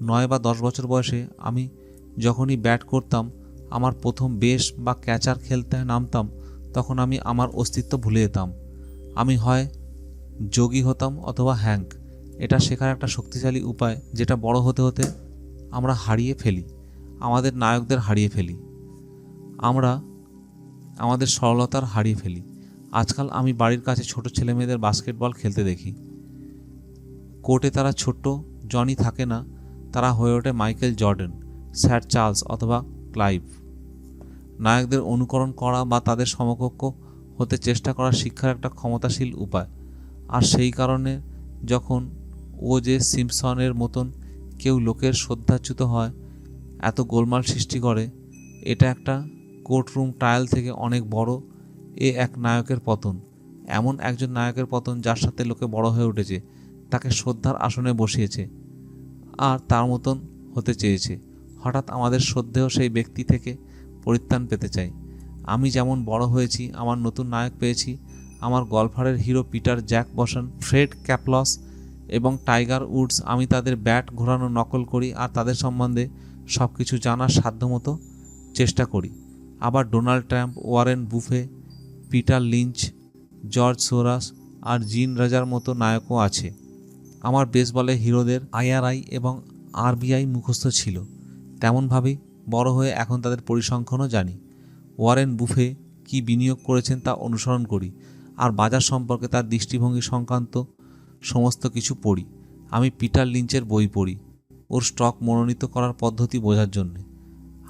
9 বা 10 বছর বয়সে আমি যখনই ব্যাট করতাম, আমার প্রথম বেস বা ক্যাচার খেলতে নামতাম, তখন আমি আমার অস্তিত্ব ভুলে যেতাম। আমি হয় যোগী হতাম অথবা হ্যাঙ্ক। এটা শেখার একটা শক্তিশালী উপায়, যেটা বড় হতে হতে আমরা হারিয়ে ফেলি, আমাদের নায়কদের হারিয়ে ফেলি, আমরা আমাদের সরলতার হারিয়ে ফেলি। আজকাল আমি বাড়ির কাছে ছোট ছেলেমেয়েদের বাস্কেটবল খেলতে দেখি। কোর্টে তারা ছোট্ট জনি থাকে না, তারা হয়ে ওঠে মাইকেল জর্ডান, স্যার চার্লস অথবা ক্লাইভ। নায়কদের অনুকরণ করা বা তাদের সমকক্ষ হতে চেষ্টা করা শিক্ষার একটা ক্ষমতাশীল উপায়। আর সেই কারণে যখন ও.জে. সিম্পসনের মতন কেউ লোকের শ্রদ্ধাচ্যুত হয়, এত গোলমাল সৃষ্টি করে, এটা একটা কোর্টরুম ট্রায়াল থেকে অনেক বড়। এক নায়কের পতন, এমন একজন নায়কের পতন যার সাথে লোকে বড় হয়ে উঠেছে, তাকে শ্রদ্ধার আসনে বসিয়েছে আর তার মতন হতে চেয়েছে। হঠাৎ আমাদের শ্রদ্ধেয় সেই ব্যক্তি থেকে পরিত্রাণ পেতে চাই। আমি যেমন বড় হয়েছি, আমার নতুন নায়ক পেয়েছি, আমার গলফারের হিরো পিটার জ্যাকবসন, ফ্রেড ক্যাপলস এবং টাইগার উডস। আমি তাদের ব্যাট ঘোরানো নকল করি আর তাদের সম্বন্ধে সব কিছু জানার সাধ্যমতো চেষ্টা করি। আবার Donald Trump, Warren Buffett, Peter Lynch, George Soros আর জিন রাজার মতো নায়কও আছে। আমার বেসবলে হিরোদের আইআরআই এবং আরবিআই মুখস্থ ছিল, তেমনভাবেই বড় হয়ে এখন তাদের পরিসংখ্যানও জানি। ওয়ারেন বুফে কি বিনিয়োগ করেছেন তা অনুসরণ করি আর বাজার সম্পর্কে তার দৃষ্টিভঙ্গি সংক্রান্ত সমস্ত কিছু পড়ি। আমি পিটার লিঞ্চের বই পড়ি ওর স্টক মনোনীত করার পদ্ধতি বোঝার জন্যে।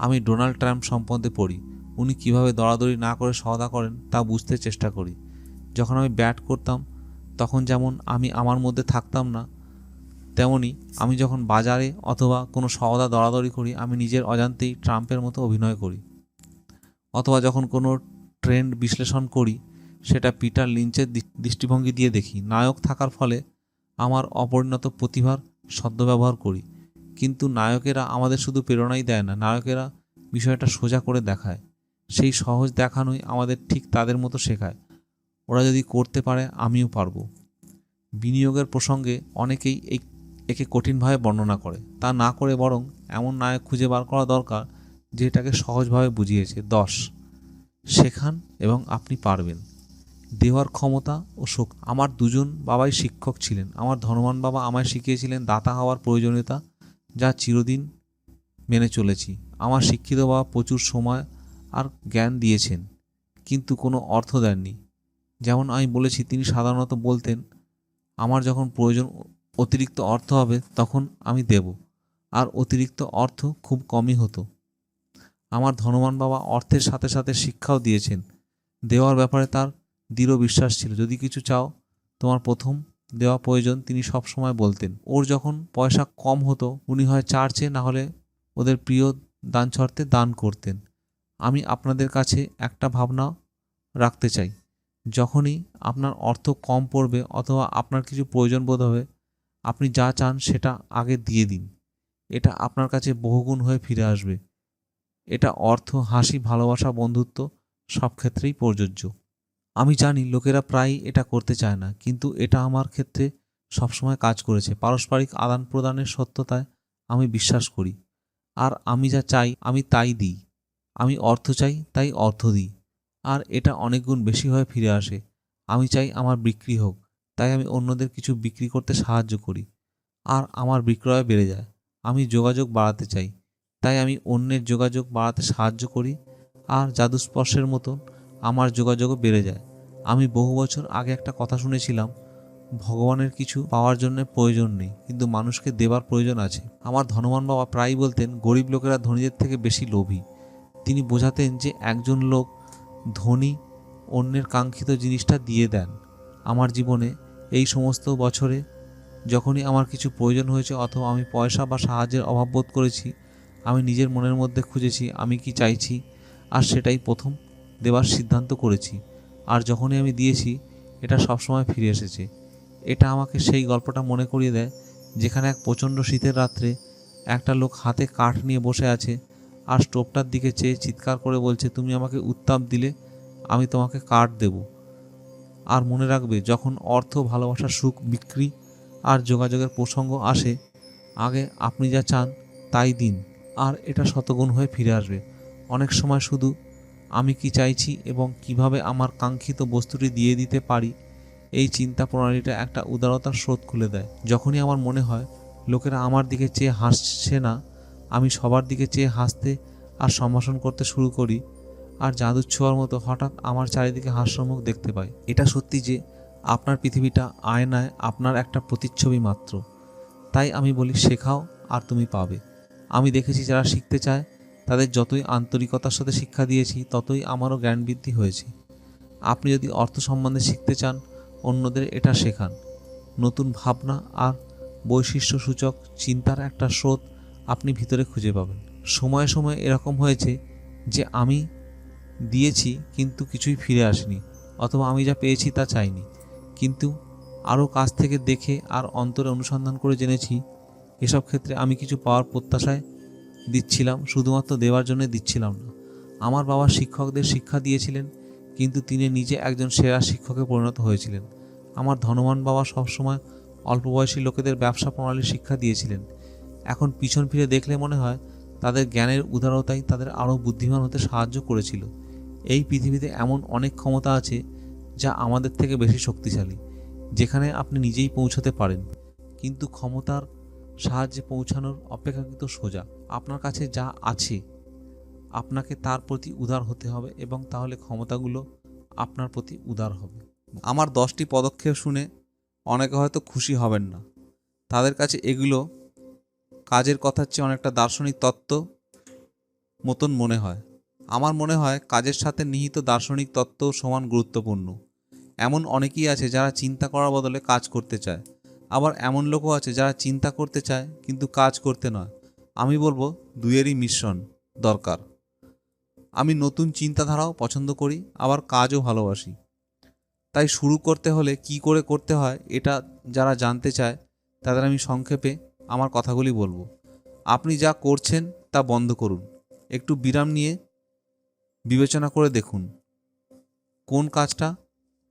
আমি ডোনাল্ড ট্রাম্প সম্বন্ধে পড়ি, উনি কিভাবে দরাদরি না করে সওদা করেন তা বুঝতে চেষ্টা করি। যখন আমি ব্যাট করতাম তখন যেমন আমি আমার মধ্যে থাকতাম না, তেমনি আমি যখন বাজারে অথবা কোনো সওদা দরাদরি করি, আমি নিজের অজান্তেই ট্রাম্পের মতো অভিনয় করি। অথবা যখন কোনো ট্রেন্ড বিশ্লেষণ করি, সেটা পিটার লিঞ্চের দৃষ্টিভঙ্গি দিয়ে দেখি। নায়ক থাকার ফলে আমার অপরিণত প্রতিভার সদ্ব্যবহার করি। কিন্তু নায়কেরা আমাদের শুধু প্রেরণাই দেয় না, নায়কেরা বিষয়টা সোজা করে দেখায়। সেই সহজ দেখানোই আমাদের ঠিক তাদের মতো শেখায়। ওরা যদি করতে পারে, আমিও পারবো। বিনিয়োগের প্রসঙ্গে অনেকেই একে কঠিনভাবে বর্ণনা করে, তা না করে বরং এমন নায়ক খুঁজে বার করা দরকার যে এটাকে সহজভাবে বুঝিয়েছে। 10 শেখান এবং আপনি পারবেন। দেওয়ার ক্ষমতা ও শক্তি। আমার দুজন বাবাই শিক্ষক ছিলেন। আমার ধনবান বাবা আমায় শিখিয়েছিলেন দাতা হওয়ার প্রয়োজনীয়তা, যা চিরদিন মেনে চলেছি। আমার শিক্ষিত বাবা প্রচুর সময় আর জ্ঞান দিয়েছেন, কিন্তু কোনো অর্থ দেননি। যেমন আমি বলেছি, তিনি সাধারণত বলতেন, আমার যখন প্রয়োজন অতিরিক্ত অর্থ হবে তখন আমি দেব, আর অতিরিক্ত অর্থ খুব কমই হতো। আমার ধনবান বাবা অর্থের সাথে সাথে শিক্ষাও দিয়েছেন। দেওয়ার ব্যাপারে তার দৃঢ় বিশ্বাস ছিল। যদি কিছু চাও, তোমার প্রথম দেওয়া প্রয়োজন, তিনি সব সময় বলতেন। ওর যখন পয়সা কম হতো, উনি হয় চার্চে না হলে ওদের প্রিয় দানছত্রে দান করতেন। আমি আপনাদের কাছে একটা ভাবনা রাখতে চাই, যখনই আপনার অর্থ কম পড়বে অথবা আপনার কিছু প্রয়োজন বোধ হবে, আপনি যা চান সেটা আগে দিয়ে দিন। এটা আপনার কাছে বহুগুণ হয়ে ফিরে আসবে। এটা অর্থ, হাসি, ভালোবাসা, বন্ধুত্ব সব ক্ষেত্রেই প্রযোজ্য। আমি জানি লোকেরা প্রায়ই এটা করতে চায় না, কিন্তু এটা আমার ক্ষেত্রে সবসময় কাজ করেছে। পারস্পরিক আদান প্রদানের সত্যতায় আমি বিশ্বাস করি। আর আমি যা চাই আমি তাই দিই। আমি অর্থ চাই তাই অর্থ দিই, আর এটা অনেক গুণ বেশি হয়ে ফিরে আসে। আমি চাই আমার বিক্রি হোক, তাই আমি অন্যদের কিছু বিক্রি করতে সাহায্য করি, আর আমার বিক্রয় বেড়ে যায়। আমি যোগাযোগ বাড়াতে চাই, তাই আমি অন্যের যোগাযোগ বাড়াতে সাহায্য করি, আর জাদুস্পর্শের মতন আমার যোগাযোগও বেড়ে যায়। আমি বহু বছর আগে একটা কথা শুনেছিলাম, ভগবানের কিছু পাওয়ার জন্য প্রয়োজন নেই, কিন্তু মানুষকে দেবার প্রয়োজন আছে। আমার ধনবান বাবা প্রায়ই বলতেন, গরিব লোকেরা ধনীদের থেকে বেশি লোভী। তিনি বোঝাতেন যে একজন লোক ধনী অন্যের কাঙ্ক্ষিত জিনিসটা দিয়ে দেন। আমার জীবনে এই সমস্ত বছরে যখনই আমার কিছু প্রয়োজন হয়েছে অথবা আমি পয়সা বা সাহায্যের অভাব বোধ করেছি, আমি নিজের মনের মধ্যে খুঁজেছি আমি কি চাইছি, আর সেটাই প্রথম দেবার সিদ্ধান্ত করেছি। আর যখনই আমি দিয়েছি, এটা সবসময় ফিরে এসেছে। এটা আমাকে সেই গল্পটা মনে করিয়ে দেয়, যেখানে এক প্রচণ্ড শীতের রাত্রে একটা লোক হাতে কাঠ নিয়ে বসে আছে আর স্টোভটার দিকে চেয়ে চিৎকার করে বলছে, তুমি আমাকে উত্তাপ দিলে আমি তোমাকে কাঠ দেব। আর মনে রাখবে, যখন অর্থ, ভালোবাসা, সুখ, বিক্রি আর যোগাযোগের প্রসঙ্গ আসে, আগে আপনি যা চান তাই দিন, আর এটা শতগুণ হয়ে ফিরে আসবে। অনেক সময় শুধু আমি কি চাইছি এবং কিভাবে আমার কাঙ্ক্ষিত বস্তুটি দিয়ে দিতে পারি, এই চিন্তা প্রণালীটা একটা উদারতার স্রোত খুলে দেয়। যখনই আমার মনে হয় লোকেরা আমার দিকে চেয়ে হাসছে না, আমি সবার দিকে চেয়ে হাসতে আর সম্ভাষণ করতে শুরু করি, আর জাদুর ছোঁয়ার মতো হঠাৎ আমার চারিদিকে হাস্যমুখ দেখতে পাই। এটা সত্যি যে আপনার পৃথিবীটা আয়নায় আপনার একটা প্রতিচ্ছবি মাত্র। তাই আমি বলি, শেখাও আর তুমি পাবে। আমি দেখেছি যারা শিখতে চায় তাদের যতই আন্তরিকতার সাথে শিক্ষা দিয়েছি, ততই আমারও জ্ঞান বৃদ্ধি হয়েছে। আপনি যদি অর্থ সম্বন্ধে শিখতে চান, অন্যদের এটা শেখান। নতুন ভাবনা আর বৈশিষ্ট্যসূচক চিন্তার একটা স্রোত আপনি ভিতরে খুঁজে পাবেন। সময়ে সময়ে এরকম হয়েছে যে আমি দিয়েছি কিন্তু কিছুই ফিরে আসেনি, অথবা আমি যা পেয়েছি তা চাইনি, কিন্তু আরও কাছ থেকে দেখে আর অন্তরে অনুসন্ধান করে জেনেছি এসব ক্ষেত্রে আমি কিছু পাওয়ার প্রত্যাশায় দিচ্ছিলাম, শুধুমাত্র দেওয়ার জন্য দিচ্ছিলাম না। আমার বাবা শিক্ষকদের শিক্ষা দিয়েছিলেন, কিন্তু তিনি নিজে একজন সেরা শিক্ষকে পরিণত হয়েছিলেন। আমার ধনবান বাবা সবসময় অল্প বয়সী লোকেদের ব্যবসা প্রণালীর শিক্ষা দিয়েছিলেন। এখন পিছন ফিরে দেখলে মনে হয় তাদের জ্ঞানের উদারতাই তাদের আরও বুদ্ধিমান হতে সাহায্য করেছিল। এই পৃথিবীতে এমন অনেক ক্ষমতা আছে যা আমাদের থেকে বেশি শক্তিশালী, যেখানে আপনি নিজেই পৌঁছতে পারেন, কিন্তু ক্ষমতার সাহায্যে পৌঁছানোর অপেক্ষাকৃত সোজা। আপনার কাছে যা আছে আপনাকে তার প্রতি উদার হতে হবে, এবং তাহলে ক্ষমতাগুলো আপনার প্রতি উদার হবে। আমার 10টি পদক্ষেপ শুনে অনেকে হয়তো খুশি হবেন না। তাদের কাছে এগুলো কাজের কথার চেয়ে অনেকটা দার্শনিক তত্ত্ব মতন মনে হয়। আমার মনে হয় কাজের সাথে নিহিত দার্শনিক তত্ত্বও সমান গুরুত্বপূর্ণ। এমন অনেকেই আছে যারা চিন্তা করার বদলে কাজ করতে চায়, আবার এমন লোকও আছে যারা চিন্তা করতে চায় কিন্তু কাজ করতে নয়। আমি বলবো দুইয়েরই মিশ্রণ দরকার। আমি নতুন চিন্তাধারাও পছন্দ করি, আবার কাজও ভালোবাসি। তাই শুরু করতে হলে কি করে করতে হয় এটা যারা জানতে চায় তাদের আমি সংক্ষেপে আমার কথাগুলি বলবো। আপনি যা করছেন তা বন্ধ করুন, একটু বিরাম নিয়ে বিবেচনা করে দেখুন কোন কাজটা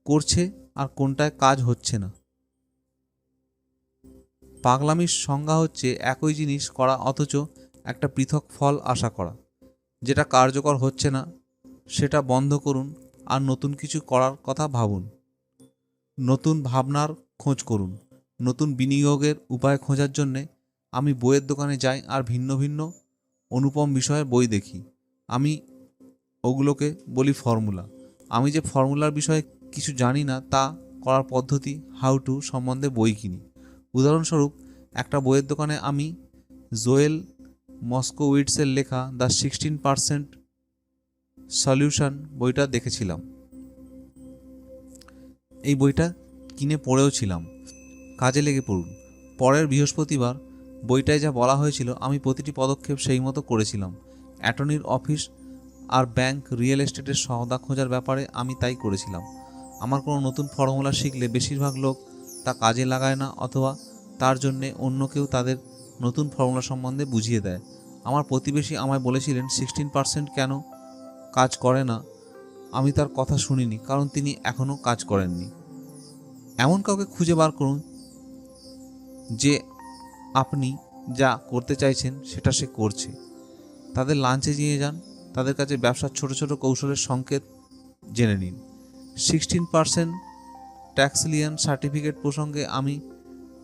করছে আর কোনটায় কাজ হচ্ছে না। পাগলামির সংজ্ঞা হচ্ছে একই জিনিস করা অথচ একটা পৃথক ফল আশা করা। যেটা কার্যকর হচ্ছে না সেটা বন্ধ করুন আর নতুন কিছু করার কথা ভাবুন। নতুন ভাবনার খোঁজ করুন। নতুন বিনিয়োগের উপায় খোঁজার জন্যে আমি বইয়ের দোকানে যাই আর ভিন্ন ভিন্ন অনুপম বিষয়ের বই দেখি। আমি ওগুলোকে বলি ফর্মুলা। আমি যে ফর্মুলার বিষয়ে কিছু জানি না তা করার পদ্ধতি, হাউ টু সম্বন্ধে বই কিনি। উদাহরণস্বরূপ, একটা বইয়ের দোকানে আমি জোয়েল মস্কোউইটসের লেখা দ্য 16% সলিউশন বইটা দেখেছিলাম। এই বইটা কিনে পড়েও ছিলাম। কাজে লেগে পড়ুন। পরের বৃহস্পতিবার বইটায় যা বলা হয়েছিল আমি প্রতিটি পদক্ষেপ সেই মতো করেছিলাম। অ্যাটর্নির অফিস আর ব্যাংক, রিয়েল এস্টেটের সওদা খোঁজার ব্যাপারে আমি তাই করেছিলাম। আমার কোনো নতুন ফর্মুলা শিখলে বেশিরভাগ লোক তা কাজে লাগায় না, অথবা তার জন্যে অন্য কেউ তাদের নতুন ফর্মুলা সম্বন্ধে বুঝিয়ে দেয়। আমার প্রতিবেশী আমায় বলেছিলেন 16% কেন কাজ করে না। আমি তার কথা শুনিনি, কারণ তিনি এখনও কাজ করেননি। এমন কাউকে খুঁজে বার করুন যে আপনি যা করতে চাইছেন সেটা সে করছে। তাদের লাঞ্চে নিয়ে যান, তাদের কাছে ব্যবসার ছোট ছোট কৌশলের সংকেত জেনে নিন। 16% ট্যাক্সলিয়ান সার্টিফিকেট প্রসঙ্গে আমি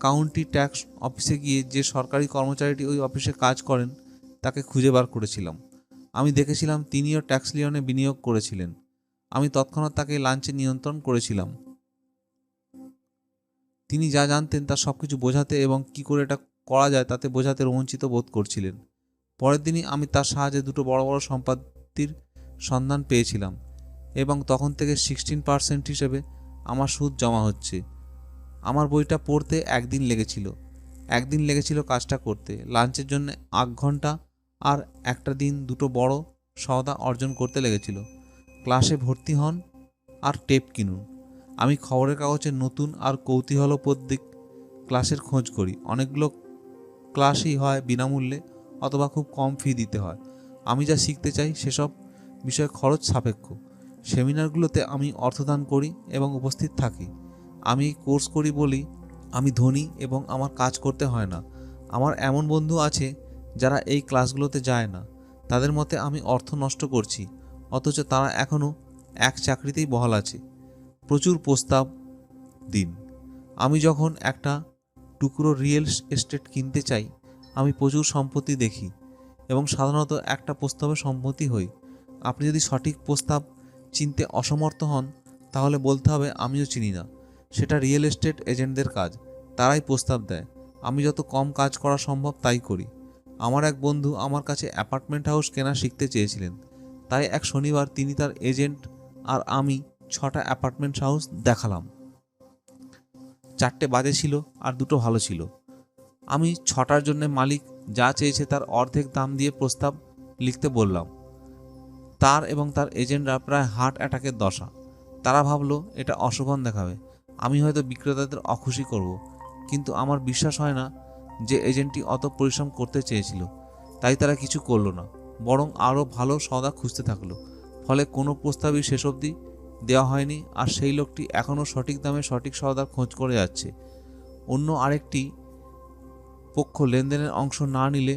কাউন্টি ট্যাক্স অফিসে গিয়ে যে সরকারি কর্মচারীটি ওই অফিসে কাজ করেন তাকে খুঁজে বার করেছিলাম। আমি দেখেছিলাম তিনিও ট্যাক্সলিয়নে বিনিয়োগ করেছিলেন। আমি তৎক্ষণাৎ তাকে লাঞ্চে নিয়ন্ত্রণ করেছিলাম। তিনি যা জানতেন তা সব কিছু বোঝাতে এবং কি করে এটা করা যায় তাতে বোঝাতে রোমাঞ্চিত বোধ করছিলেন। পরের দিনই আমি তার সাহায্যে দুটো বড় বড় সম্পত্তির সন্ধান পেয়েছিলাম, এবং তখন থেকে 16% হিসেবে আমার সুদ জমা হচ্ছে। আমার বইটা পড়তে একদিন লেগেছিল কাজটা করতে। লাঞ্চের জন্য 8 ঘন্টা, আর একটা দিন দুটো বড় সওদা অর্জন করতে লেগেছিল। ক্লাসে ভর্তি হন আর টেপ কিনুন। আমি খবরের কাগজের নতুন আর কৌতূহলোদ্দীপক ক্লাসের খোঁজ করি। অনেকগুলো ক্লাসই হয় বিনামূল্যে অথবা খুব কম ফি দিতে হয়। আমি যা শিখতে চাই সেসব বিষয়ে খরচ সাপেক্ষ। সেমিনারগুলোতে আমি অর্থদান করি এবং উপস্থিত থাকি। আমি কোর্স করি বলি আমি ধনী এবং আমার কাজ করতে হয় না। আমার এমন বন্ধু আছে যারা এই ক্লাসগুলোতে যায় না। তাদের মতে আমি অর্থ নষ্ট করছি, অথচ তারা এখনও এক চাকরিতেই বহাল আছে। প্রচুর প্রস্তাব দিন। আমি যখন একটা টুকরো রিয়েল এস্টেট কিনতে চাই, আমি প্রচুর সম্পত্তি দেখি এবং সাধারণত একটা প্রস্তাবে সম্মতি হই। আপনি যদি সঠিক প্রস্তাব চিনতে অসমর্থ হন, তাহলে বলতে হবে আমিও চিনি না। সেটা রিয়েল এস্টেট এজেন্টদের কাজ, তারাই প্রস্তাব দেয়। আমি যত কম কাজ করা সম্ভব তাই করি। আমার এক বন্ধু আমার কাছে অ্যাপার্টমেন্ট হাউস কেনা শিখতে চেয়েছিলেন, তাই এক শনিবার তিনি তার এজেন্ট আর আমি 6টা অ্যাপার্টমেন্ট হাউস দেখালাম। 4টে বাজে ছিল আর 2টো ভালো ছিল। আমি 6টার জন্য মালিক যা চেয়েছে তার অর্ধেক দাম দিয়ে প্রস্তাব লিখতে বললাম। তার এবং তার এজেন্টরা প্রায় হার্ট অ্যাটাকের দশা। তারা ভাবলো এটা অশোভন দেখাবে, আমি হয়তো বিক্রেতাদের অখুশি করব। কিন্তু আমার বিশ্বাস হয় না যে এজেন্টটি অত পরিশ্রম করতে চেয়েছিল। তাই তারা কিছু করলো না, বরং আরও ভালো সওদা খুঁজতে থাকলো। ফলে কোনো প্রস্তাবই শেষ অবধি দেওয়া হয়নি, আর সেই লোকটি এখনও সঠিক দামে সঠিক সওদার খোঁজ করে যাচ্ছে। অন্য আরেকটি পক্ষ লেনদেনের অংশ না নিলে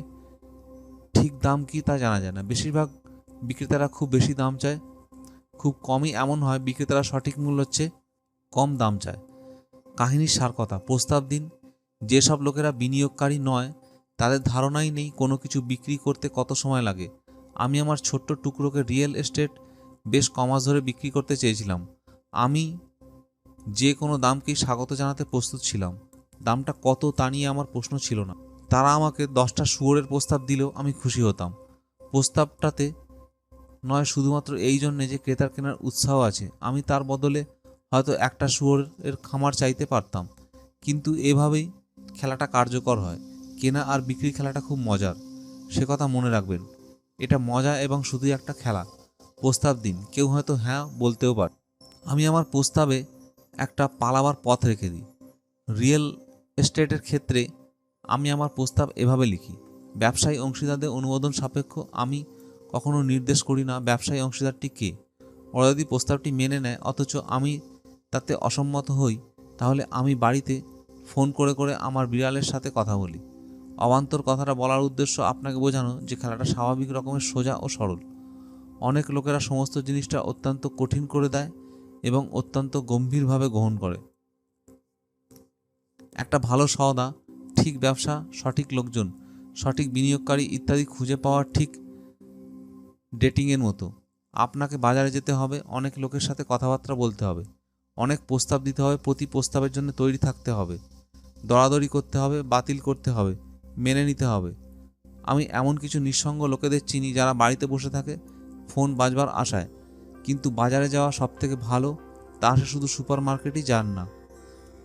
ঠিক দাম কি তা জানা যায় না। বেশিরভাগ বিক্রেতারা খুব বেশি দাম চায়, খুব কমই এমন হয় বিক্রেতারা সঠিক মূল্যের চেয়ে কম দাম চায়। কাহিনীর সার কথা, প্রস্তাব দিন। যেসব লোকেরা বিনিয়োগকারী নয়, তাদের ধারণাই নেই কোনো কিছু বিক্রি করতে কত সময় লাগে। আমি আমার ছোট্ট টুকরোকে রিয়েল এস্টেট বেশ কমাস ধরে বিক্রি করতে চেয়েছিলাম। আমি যে কোনো দামকেই স্বাগত জানাতে প্রস্তুত ছিলাম। দামটা কত তা নিয়ে আমার প্রশ্ন ছিল না। তারা আমাকে 10টা শুয়োরের প্রস্তাব দিলেও আমি খুশি হতাম। প্রস্তাবটাতে নয় শুধুমাত্র এই জন্যে যে ক্রেতার কেনার উৎসাহ আছে, আমি তার বদলে হয়তো একটা শুয়োরের খামার চাইতে পারতাম। কিন্তু এভাবেই খেলাটা কার্যকর হয়। কেনা আর বিক্রি খেলাটা খুব মজার, সে কথা মনে রাখবেন। এটা মজা এবং শুধুই একটা খেলা। প্রস্তাব দিন, কেউ হয়তো হ্যাঁ বলতেও পারে। আমি আমার প্রস্তাবে একটা পালাবার পথ রেখে দিই। রিয়েল এস্টেটের ক্ষেত্রে আমি আমার প্রস্তাব এভাবে লিখি: ব্যবসায়ী অংশীদারদের অনুমোদন সাপেক্ষ। আমি কখনো নির্দেশ করি না ব্যবসায়ী অংশীদারটি কে। ওরা যদি প্রস্তাবটি মেনে নেয় অথচ আমি তাতে অসম্মত হই, তাহলে আমি বাড়িতে ফোন করে করে আমার বিড়ালের সাথে কথা বলি। অবান্তর কথাটা বলার উদ্দেশ্য আপনাকে বোঝানো যে খেলাটা স্বাভাবিক রকমের সোজা ও সরল। অনেক লোকেরা সমস্ত জিনিসটা অত্যন্ত কঠিন করে দেয় এবং অত্যন্ত গম্ভীরভাবে গ্রহণ করে। একটা ভালো সওদা, ঠিক ব্যবসা, সঠিক লোকজন, সঠিক বিনিয়োগকারী ইত্যাদি খুঁজে পাওয়া ঠিক ডেটিংয়ের মতো। আপনাকে বাজারে যেতে হবে, অনেক লোকের সাথে কথাবার্তা বলতে হবে, অনেক প্রস্তাব দিতে হবে, প্রতি প্রস্তাবের জন্য তৈরি থাকতে হবে, দরাদরি করতে হবে, বাতিল করতে হবে, মেনে নিতে হবে। আমি এমন কিছু নিঃসঙ্গ লোকেদের চিনি যারা বাড়িতে বসে থাকে ফোন বাজবার আশায়, কিন্তু বাজারে যাওয়া সবথেকে ভালো, তা সে শুধু সুপার মার্কেটই যান না।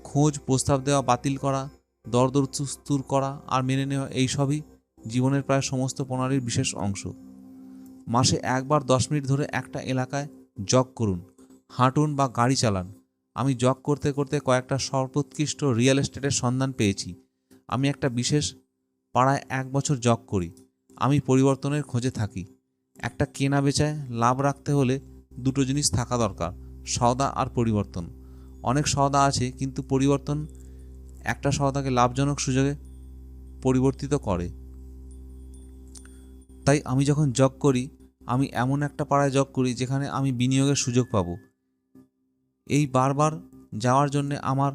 খোঁজ, প্রস্তাব দেওয়া, বাতিল করা, দরদস্তুর করা আর মেনে নেওয়া, এই সবই জীবনের প্রায় সমস্ত প্রণালীর বিশেষ অংশ। মাসে একবার 10 মিনিট ধরে একটা এলাকায় জগ করুন, হাঁটুন বা গাড়ি চালান। আমি জগ করতে করতে কয়েকটা সর্বোৎকৃষ্ট রিয়েল এস্টেটের সন্ধান পেয়েছি। আমি একটা বিশেষ পাড়ায় 1 বছর জগ করি। আমি পরিবর্তনের খোঁজে থাকি। একটা কেনা বেচায় লাভ রাখতে হলে 2টো জিনিস থাকা দরকার: সওদা আর পরিবর্তন। অনেক সওদা আছে, কিন্তু পরিবর্তন একটা সওদাকে লাভজনক সুযোগে পরিবর্তিত করে। তাই আমি যখন জগ করি, আমি এমন একটা পাড়ায় জগ করি যেখানে আমি বিনিয়োগের সুযোগ পাব। এই বারবার যাওয়ার জন্যে আমার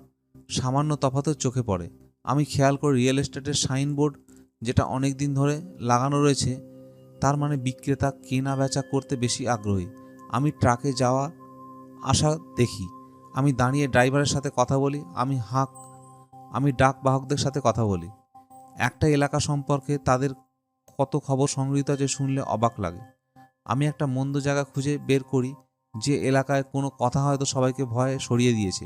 সামান্য তফাতও চোখে পড়ে। আমি খেয়াল করি রিয়েল এস্টেটের সাইনবোর্ড যেটা অনেক দিন ধরে লাগানো রয়েছে, তার মানে বিক্রেতা কেনা বেচা করতে বেশি আগ্রহী। আমি ট্রাকে যাওয়া আসা দেখি, আমি দাঁড়িয়ে ড্রাইভারের সাথে কথা বলি, আমি ডাক বাহকদের সাথে কথা বলি। একটা এলাকা সম্পর্কে তাদের কত খবর সংগৃহীত আছে শুনলে অবাক লাগে। আমি একটা মন্দ জায়গা খুঁজে বের করি যে এলাকায় কোনো কথা হয়তো সবাইকে ভয়ে সরিয়ে দিয়েছে।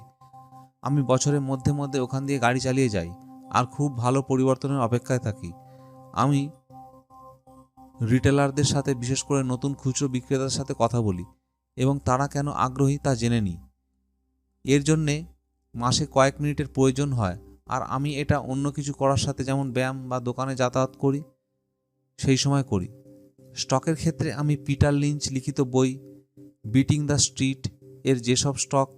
আমি বছরের মধ্যে মধ্যে ওখান দিয়ে গাড়ি চালিয়ে যাই আর খুব ভালো পরিবর্তনের অপেক্ষায় থাকি। আমি রিটেলারদের সাথে, বিশেষ করে নতুন খুচরো বিক্রেতাদের সাথে কথা বলি এবং তারা কেন আগ্রহী তা জেনে নিই। এর জন্যে মাসে কয়েক মিনিটের প্রয়োজন হয়, আর আমি এটা অন্য কিছু করার সাথে, যেমন ব্যায়াম বা দোকানে যাতায়াত করি, সেই সময় করি। স্টকের ক্ষেত্রে আমি পিটার লিঞ্চ লিখিত বই বিটিং দ্য স্ট্রিট এর যেসব স্টক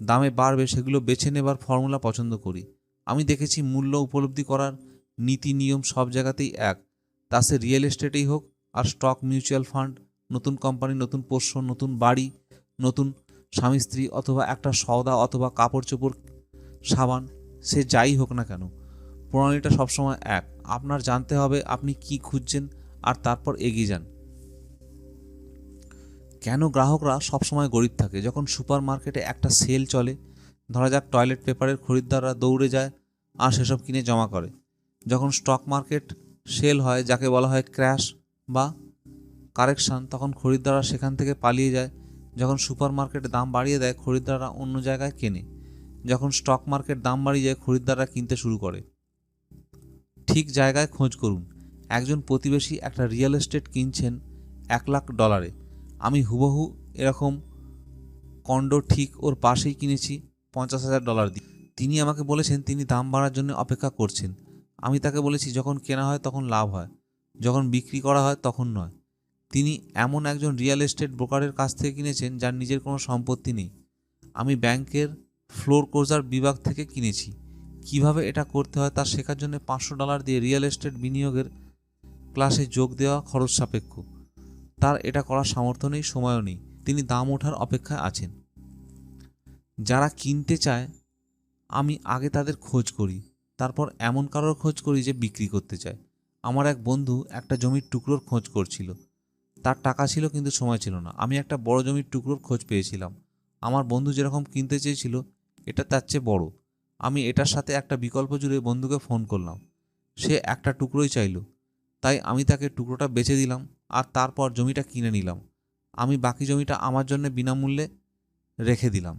দামে বাড়বে সেগুলো বেছে নেবার ফর্মুলা পছন্দ করি। আমি দেখেছি মূল্য উপলব্ধি করার নীতি নিয়ম সব জায়গাতেই এক, তা সে রিয়েল এস্টেটেই হোক আর স্টক, মিউচুয়াল ফান্ড, নতুন কোম্পানি, নতুন পোষ্য, নতুন বাড়ি, নতুন স্বামী স্ত্রী, অথবা একটা সওদা, অথবা কাপড় চোপড়, সাবান, সে যাই হোক না কেন, প্রণালীটা সবসময় এক। আপনার জানতে হবে আপনি কি খুঁজছেন আর তারপর এগিয়ে যান। কেন গ্রাহকরা সবসময় গরিব থাকে? যখন সুপার মার্কেটে একটা সেল চলে, ধরা যাক টয়লেট পেপারের খরিদ্দাররা দৌড়ে যায় আর সেসব কিনে জমা করে। যখন স্টক মার্কেট সেল হয়, যাকে বলা হয় ক্র্যাশ বা কারেকশান, তখন খরিদ্দাররা সেখান থেকে পালিয়ে যায়। যখন সুপার মার্কেটে দাম বাড়িয়ে দেয়, খরিদ্দাররা অন্য জায়গায় কেনে। যখন স্টক মার্কেট দাম বাড়িয়ে যায়, খরিদ্দাররা কিনতে শুরু করে। ঠিক জায়গায় খোঁজ করুন। একজন প্রতিবেশী একটা রিয়েল এস্টেট কিনছেন $1,00,000। আমি হুবহু এরকম কন্ডো ঠিক ওর পাশেই কিনেছি $50,000 দিয়ে। তিনি আমাকে বলেছেন তিনি দাম বাড়ার জন্য অপেক্ষা করছেন। আমি তাকে বলেছি যখন কেনা হয় তখন লাভ হয়, যখন বিক্রি করা হয় তখন নয়। তিনি এমন একজন রিয়েল এস্টেট ব্রোকারের কাছ থেকে কিনেছেন যার নিজের কোনো সম্পত্তি নেই। আমি ব্যাংকের ফ্লোর ক্লোজার বিভাগ থেকে কিনেছি। কিভাবে এটা করতে হয় তা শেখার জন্য $500 দিয়ে রিয়েল এস্টেট বিনিয়োগের ক্লাসে যোগ দেওয়া খরচ সাপেক্ষ। তার এটা করার সামর্থ্য নেই, সময়ও নেই। তিনি দাম ওঠার অপেক্ষায় আছেন। যারা কিনতে চায় আমি আগে তাদের খোঁজ করি, তারপর এমন কারোর খোঁজ করি যে বিক্রি করতে চায়। আমার এক বন্ধু একটা জমির টুকরোর খোঁজ করছিল। তার টাকা ছিল কিন্তু সময় ছিল না। আমি একটা বড় জমির টুকরোর খোঁজ পেয়েছিলাম। আমার বন্ধু যেরকম কিনতে চেয়েছিল এটা তার চেয়ে বড়। আমি এটার সাথে একটা বিকল্প জুড়ে বন্ধুকে ফোন করলাম। সে একটা টুকরোই চাইল, তাই আমি তাকে টুকরোটা বেচে দিলাম আর তারপর জমিটা কিনে নিলাম। আমি বাকি জমিটা আমার জন্য বিনামূল্যে রেখে দিলাম।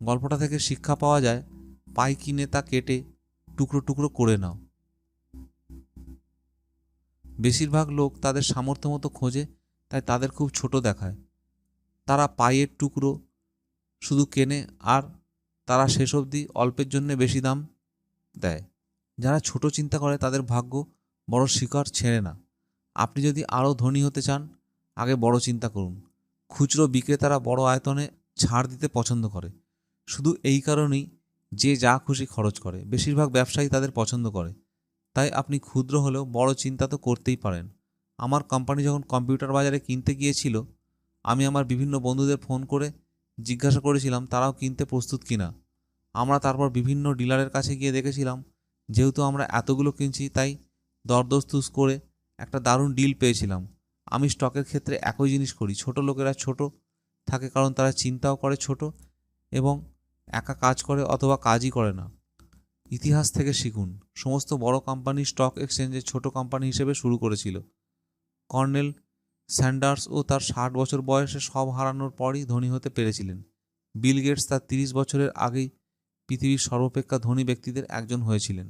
গল্পটা থেকে শিক্ষা পাওয়া যায়, পাই কিনে তা কেটে টুকরো টুকরো করে নাও। বেশিরভাগ লোক তাদের সামর্থ্য মতো খোঁজে, তাই তাদের খুব ছোট দেখায়। তারা পাইয়ের টুকরো শুধু কেনে আর তারা শেষ অবধি অল্পের জন্য বেশি দাম দেয়। যারা ছোট চিন্তা করে তাদের ভাগ্য বড় শিকার ছেড়ে না। আপনি যদি আরও ধনী হতে চান, আগে বড় চিন্তা করুন। খুচরো বিক্রেতারা বড় আয়তনে ছাড় দিতে পছন্দ করে, শুধু এই কারণেই যে যা খুশি খরচ করে। বেশিরভাগ ব্যবসায়ী তাদের পছন্দ করে, তাই আপনি ক্ষুদ্র হলেও বড় চিন্তা তো করতেই পারেন। আমার কোম্পানি যখন কম্পিউটার বাজারে কিনতে গিয়েছিল, আমি আমার বিভিন্ন বন্ধুদের ফোন করে জিজ্ঞাসা করেছিলাম তারাও কিনতে প্রস্তুত কিনা। আমরা তারপর বিভিন্ন ডিলারের কাছে গিয়ে দেখেছিলাম যেহেতু আমরা এতগুলো কিনছি, তাই দরদস্তুস করে একটা দারুণ ডিল পেয়েছিলাম। আমি স্টকের ক্ষেত্রে একই জিনিস করি। ছোট লোকেরা ছোট থাকে কারণ তারা চিন্তাও করে ছোট এবং একা কাজ করে অথবা কাজই করে না। ইতিহাস থেকে শিখুন। সমস্ত বড় কোম্পানি স্টক এক্সচেঞ্জে ছোট কোম্পানি হিসেবে শুরু করেছিল। কর্নেল স্যান্ডার্সও তার 60 বছর বয়সে সব হারানোর পরই ধনী হতে পেরেছিলেন। বিল গেটস তার 30 বছরের আগেই পৃথিবীর সর্বাপেক্ষা ধনী ব্যক্তিদের একজন হয়েছিলেন।